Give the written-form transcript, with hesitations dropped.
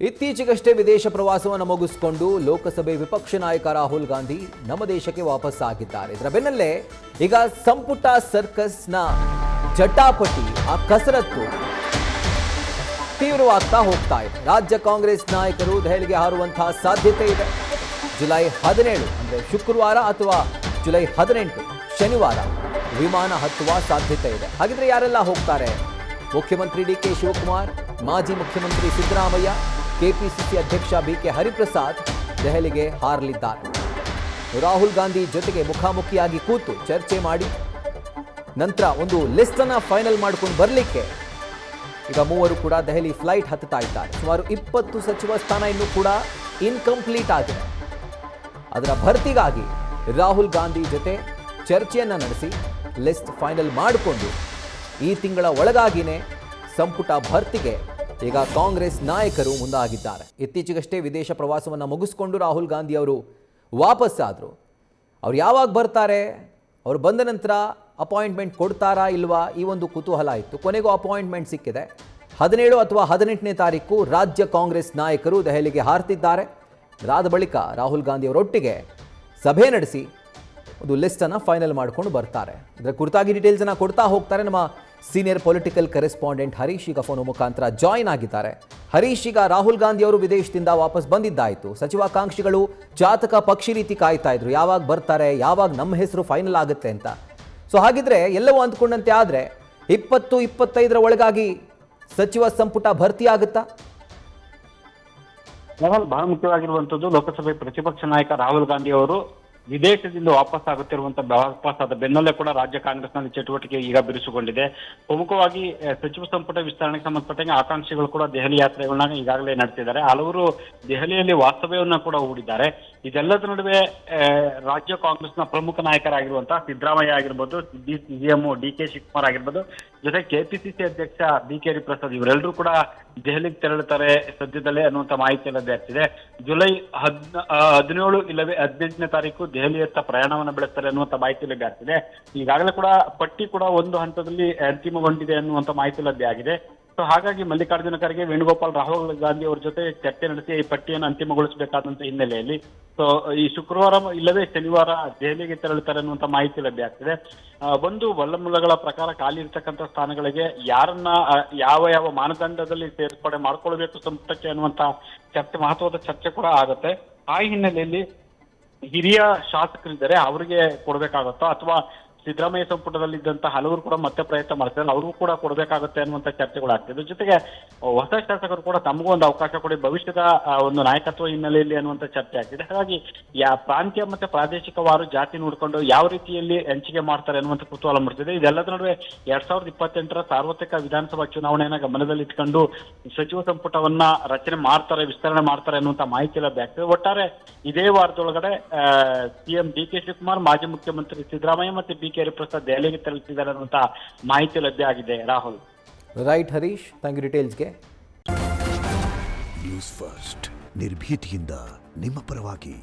ಇತ್ತೀಚೆಗಷ್ಟೇ ವಿದೇಶ ಪ್ರವಾಸವನ್ನು ಮುಗಿಸಿಕೊಂಡು ಲೋಕಸಭೆ ವಿಪಕ್ಷ ನಾಯಕ ರಾಹುಲ್ ಗಾಂಧಿ ನಮ್ಮ ದೇಶಕ್ಕೆ ವಾಪಸ್ ಆಗಿದ್ದಾರೆ. ಇದರ ಬೆನ್ನಲ್ಲೇ ಈಗ ಸಂಪುಟ ಸರ್ಕಸ್ನ ಜಟಾಪಟಿ ಆ ಕಸರತ್ತು ತೀವ್ರವಾಗ್ತಾ ಹೋಗ್ತಾ ಇದೆ. ರಾಜ್ಯ ಕಾಂಗ್ರೆಸ್ ನಾಯಕರು ದೆಹಲಿಗೆ ಹಾರುವಂತಹ ಸಾಧ್ಯತೆ ಇದೆ. ಜುಲೈ 17 ಅಂದರೆ ಶುಕ್ರವಾರ ಅಥವಾ ಜುಲೈ 18 ಶನಿವಾರ ವಿಮಾನ ಹತ್ತುವ ಸಾಧ್ಯತೆ ಇದೆ. ಹಾಗಿದ್ರೆ ಯಾರೆಲ್ಲ ಹೋಗ್ತಾರೆ? ಮುಖ್ಯಮಂತ್ರಿ ಡಿಕೆ ಶಿವಕುಮಾರ್, ಮಾಜಿ ಮುಖ್ಯಮಂತ್ರಿ ಸಿದ್ದರಾಮಯ್ಯ, ಕೆಪಿಸಿಸಿ ಅಧ್ಯಕ್ಷ ಬಿಕೆ ಹರಿಪ್ರಸಾದ್ ದೆಹಲಿಗೆ ಹಾರಲಿದ್ದಾರೆ. ರಾಹುಲ್ ಗಾಂಧಿ ಜೊತೆಗೆ ಮುಖಾಮುಖಿಯಾಗಿ ಕೂತು ಚರ್ಚೆ ಮಾಡಿ ನಂತರ ಒಂದು ಲಿಸ್ಟ್ ಅನ್ನ ಫೈನಲ್ ಮಾಡ್ಕೊಂಡು ಬರಲಿಕ್ಕೆ ಈಗ ಮೂವರು ಕೂಡ ದೆಹಲಿ ಫ್ಲೈಟ್ ಹತ್ತುತ್ತಾ ಇದ್ದಾರೆ. ಸುಮಾರು 20 ಸಚಿವ ಸ್ಥಾನ ಇನ್ನೂ ಕೂಡ ಇನ್ಕಂಪ್ಲೀಟ್ ಆಗಿದೆ. ಅದರ ಭರ್ತಿಗಾಗಿ ರಾಹುಲ್ ಗಾಂಧಿ ಜೊತೆ ಚರ್ಚೆಯನ್ನ ನಡೆಸಿ ಲಿಸ್ಟ್ ಫೈನಲ್ ಮಾಡಿಕೊಂಡು ಈ ತಿಂಗಳ ಒಳಗಾಗಿನೇ ಸಂಪುಟ ಭರ್ತಿಗೆ ಈಗ ಕಾಂಗ್ರೆಸ್ ನಾಯಕರು ಮುಂದಾಗಿದ್ದಾರೆ. ಇತ್ತೀಚೆಗಷ್ಟೇ ವಿದೇಶ ಪ್ರವಾಸವನ್ನು ಮುಗಿಸಿಕೊಂಡು ರಾಹುಲ್ ಗಾಂಧಿ ಅವರು ವಾಪಸ್ಸಾದರು. ಅವ್ರು ಯಾವಾಗ ಬರ್ತಾರೆ, ಅವರು ಬಂದ ನಂತರ ಅಪಾಯಿಂಟ್ಮೆಂಟ್ ಕೊಡ್ತಾರಾ ಇಲ್ವಾ, ಈ ಒಂದು ಕುತೂಹಲ ಇತ್ತು. ಕೊನೆಗೂ ಅಪಾಯಿಂಟ್ಮೆಂಟ್ ಸಿಕ್ಕಿದೆ. 17 ಅಥವಾ 18ನೇ ತಾರೀಕು ರಾಜ್ಯ ಕಾಂಗ್ರೆಸ್ ನಾಯಕರು ದೆಹಲಿಗೆ ಹಾರ್ತಿದ್ದಾರೆ. ಅದಾದ ಬಳಿಕ ರಾಹುಲ್ ಗಾಂಧಿ ಅವರೊಟ್ಟಿಗೆ ಸಭೆ ನಡೆಸಿ ಒಂದು ಲಿಸ್ಟನ್ನು ಫೈನಲ್ ಮಾಡಿಕೊಂಡು ಬರ್ತಾರೆ. ಇದರ ಕುರಿತಾಗಿ ಡೀಟೇಲ್ಸನ್ನು ಕೊಡ್ತಾ ಹೋಗ್ತಾರೆ ನಮ್ಮ ಸೀನಿಯರ್ ಪೊಲಿಟಿಕಲ್ ಕರೆಸ್ಪಾಂಡೆಂಟ್ ಹರೀಶ್. ಈಗ ಫೋನ್ ಮುಖಾಂತರ ಜಾಯಿನ್ ಆಗಿದ್ದಾರೆ. ಹರೀಶ್, ಈಗ ರಾಹುಲ್ ಗಾಂಧಿ ಅವರು ವಿದೇಶದಿಂದ ವಾಪಸ್ ಬಂದಿದ್ದಾಯಿತು. ಸಚಿವಾಕಾಂಕ್ಷಿಗಳು ಜಾತಕ ಪಕ್ಷಿ ರೀತಿ ಕಾಯ್ತಾ ಇದ್ರು, ಯಾವಾಗ ಬರ್ತಾರೆ, ಯಾವಾಗ ನಮ್ಮ ಹೆಸರು ಫೈನಲ್ ಆಗುತ್ತೆ ಅಂತ. ಸೊ ಹಾಗಿದ್ರೆ ಎಲ್ಲವೂ ಅಂದ್ಕೊಂಡಂತೆ ಆದರೆ 20-25ರ ಒಳಗಾಗಿ ಸಚಿವ ಸಂಪುಟ ಭರ್ತಿ ಆಗುತ್ತಾ? ಬಹಳ ಮುಖ್ಯವಾಗಿರುವಂತದ್ದು, ಲೋಕಸಭೆ ಪ್ರತಿಪಕ್ಷ ನಾಯಕ ರಾಹುಲ್ ಗಾಂಧಿ ಅವರು ವಿದೇಶದಿಂದ ವಾಪಸ್ಸಾದ ಬೆನ್ನಲ್ಲೇ ಕೂಡ ರಾಜ್ಯ ಕಾಂಗ್ರೆಸ್ನಲ್ಲಿ ಚಟುವಟಿಕೆ ಈಗ ಬಿರುಸುಗೊಂಡಿದೆ. ಪ್ರಮುಖವಾಗಿ ಸಚಿವ ಸಂಪುಟ ವಿಸ್ತರಣೆಗೆ ಸಂಬಂಧಪಟ್ಟಂಗೆ ಆಕಾಂಕ್ಷಿಗಳು ಕೂಡ ದೆಹಲಿ ಯಾತ್ರೆಗಳನ್ನ ಈಗಾಗಲೇ ನಡೆಸಿದ್ದಾರೆ. ಹಲವರು ದೆಹಲಿಯಲ್ಲಿ ವಾಸ್ತವ್ಯವನ್ನ ಕೂಡ ಹೂಡಿದ್ದಾರೆ. ಇದೆಲ್ಲದ ನಡುವೆ ರಾಜ್ಯ ಕಾಂಗ್ರೆಸ್ನ ಪ್ರಮುಖ ನಾಯಕರಾಗಿರುವಂತಹ ಸಿದ್ದರಾಮಯ್ಯ ಆಗಿರ್ಬೋದು, ಸಿಎಂ ಡಿಕೆ ಶಿವಕುಮಾರ್ ಆಗಿರ್ಬೋದು, ಜೊತೆ ಕೆಪಿಸಿಸಿ ಅಧ್ಯಕ್ಷ ಬಿಕೆ ಹರಿಪ್ರಸಾದ್ ಇವರೆಲ್ಲರೂ ಕೂಡ ದೆಹಲಿಗೆ ತೆರಳುತ್ತಾರೆ ಸದ್ಯದಲ್ಲೇ ಅನ್ನುವಂತ ಮಾಹಿತಿ ಲಭ್ಯ ಆಗ್ತಿದೆ. ಜುಲೈ 17 ಇಲ್ಲವೇ 18ನೇ ತಾರೀಕು ದೆಹಲಿಯತ್ತ ಪ್ರಯಾಣವನ್ನು ಬೆಳೆಸ್ತಾರೆ ಅನ್ನುವಂತ ಮಾಹಿತಿ ಲಭ್ಯ ಆಗ್ತಿದೆ. ಈಗಾಗಲೇ ಕೂಡ ಪಟ್ಟಿ ಕೂಡ ಒಂದು ಹಂತದಲ್ಲಿ ಅಂತಿಮಗೊಂಡಿದೆ ಅನ್ನುವಂತ ಮಾಹಿತಿ ಲಭ್ಯ ಆಗಿದೆ. ಸೊ ಹಾಗಾಗಿ ಮಲ್ಲಿಕಾರ್ಜುನ ಖರ್ಗೆ, ವೇಣುಗೋಪಾಲ್, ರಾಹುಲ್ ಗಾಂಧಿ ಅವರ ಜೊತೆ ಚರ್ಚೆ ನಡೆಸಿ ಈ ಪಟ್ಟಿಯನ್ನು ಅಂತಿಮಗೊಳಿಸಬೇಕಾದಂತ ಹಿನ್ನೆಲೆಯಲ್ಲಿ ಈ ಶುಕ್ರವಾರ ಇಲ್ಲವೇ ಶನಿವಾರ ದೆಹಲಿಗೆ ತೆರಳುತ್ತಾರೆ ಅನ್ನುವಂತ ಮಾಹಿತಿ ಲಭ್ಯ ಆಗ್ತಿದೆ. ಒಂದು ಮೂಲಗಳ ಪ್ರಕಾರ ಖಾಲಿ ಇರ್ತಕ್ಕಂಥ ಸ್ಥಾನಗಳಿಗೆ ಯಾರನ್ನ ಯಾವ ಮಾನದಂಡದಲ್ಲಿ ಸೇರ್ಪಡೆ ಮಾಡ್ಕೊಳ್ಬೇಕು ಸಂಪುಟಕ್ಕೆ ಅನ್ನುವಂತ ಮಹತ್ವದ ಚರ್ಚೆ ಕೂಡ ಆಗುತ್ತೆ. ಆ ಹಿನ್ನೆಲೆಯಲ್ಲಿ ಹಿರಿಯ ಶಾಸಕರಿದ್ದಾರೆ, ಅವರಿಗೆ ಕೊಡ್ಬೇಕಾಗುತ್ತೋ ಅಥವಾ ಸಿದ್ದರಾಮಯ್ಯ ಸಂಪುಟದಲ್ಲಿದ್ದಂತ ಹಲವರು ಕೂಡ ಮತ್ತೆ ಪ್ರಯತ್ನ ಮಾಡ್ತಾರೆ, ಅವ್ರಿಗೂ ಕೂಡ ಕೊಡಬೇಕಾಗುತ್ತೆ ಅನ್ನುವಂತ ಚರ್ಚೆಗಳಾಗ್ತಿದೆ. ಜೊತೆಗೆ ಹೊಸ ಶಾಸಕರು ಕೂಡ ತಮಗೂ ಒಂದು ಅವಕಾಶ ಕೊಡಿ ಭವಿಷ್ಯದ ಒಂದು ನಾಯಕತ್ವ ಹಿನ್ನೆಲೆಯಲ್ಲಿ ಅನ್ನುವಂತ ಚರ್ಚೆ ಆಗ್ತಿದೆ. ಹಾಗಾಗಿ ಪ್ರಾಂತ್ಯ ಮತ್ತೆ ಪ್ರಾದೇಶಿಕವಾರು ಜಾತಿ ನೋಡ್ಕೊಂಡು ಯಾವ ರೀತಿಯಲ್ಲಿ ಹಂಚಿಕೆ ಮಾಡ್ತಾರೆ ಅನ್ನುವಂತ ಕುತೂಹಲ ಮೂಡ್ತಿದೆ. ಇದೆಲ್ಲದ ನಡುವೆ 2028ರ ಸಾರ್ವತ್ರಿಕ ವಿಧಾನಸಭಾ ಚುನಾವಣೆಯನ್ನ ಗಮನದಲ್ಲಿಟ್ಕೊಂಡು ಸಚಿವ ಸಂಪುಟವನ್ನ ರಚನೆ ಮಾಡ್ತಾರೆ, ವಿಸ್ತರಣೆ ಮಾಡ್ತಾರೆ ಅನ್ನುವಂತ ಮಾಹಿತಿ ಲಭ್ಯ ಆಗ್ತದೆ. ಒಟ್ಟಾರೆ ಇದೇ ವಾರದೊಳಗಡೆ ಸಿಎಂ ಡಿಕೆ ಶಿವಕುಮಾರ್, ಮಾಜಿ ಮುಖ್ಯಮಂತ್ರಿ ಸಿದ್ದರಾಮಯ್ಯ ಮತ್ತೆ ಬಿಕೆ ಹರಿಪ್ರಸಾದ್ ದೆಹಲಿಗೆ ತೆರಳುತ್ತಿದ್ದಾರೆ ಅನ್ನುವಂತ ಮಾಹಿತಿ ಲಭ್ಯ ಆಗಿದೆ. Rahul. Right Harish, thank you ಡೀಟೇಲ್ಸ್ಗೆ. ನ್ಯೂಸ್ ಫಸ್ಟ್ ನಿರ್ಭೀತಿಯಿಂದ ನಿಮ್ಮ ಪರವಾಗಿ.